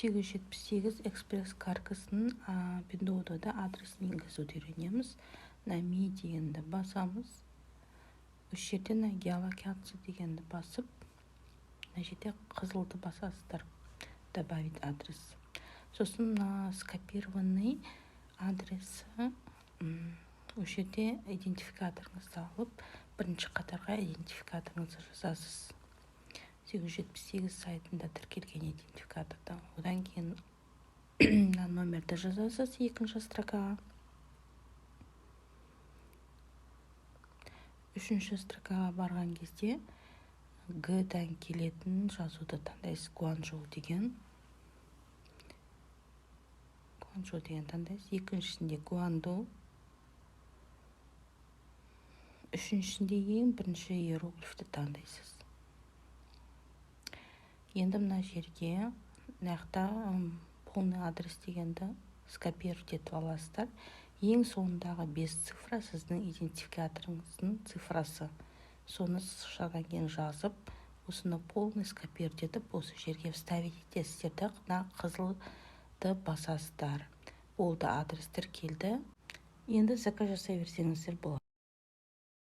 878 экспресс каркасының Windows'да адресін енгізуді үйренеміз. Ми дегенді басамыз. Үш жерден геолокация дегенді басып, жерде қызылды басасыздар. Добавить адрес. Сосын скопированный адресі осы жерде идентификаторыңызды алып, бірінші қатарға идентификаторыңызды жазасыз. 878 сайтында тіркелген идентификатордан. Одан кейін номерді жазасыз екінші строкаға. Үшінші строкаға барған кезде Г-дан келетін жазуды таңдайсыз. Гуанчжоу деген таңдайсыз. Екіншісінде Гуанду. Үшіншісінде бірінші иероглифті таңдайсыз. Енді мына жерге полный адрес дегенді скопировать етіп аласыздар. Ең соңындағы 5 цифра сіздің идентификаторыңыздың цифрасы. Соны содан кейін жазып, осыны полный скопировать етіп, осы жерге вставить етесіздер. Қызылды басасыздар. Болды, адрестер келді. Енді заказ жасай берсеңіздер болады.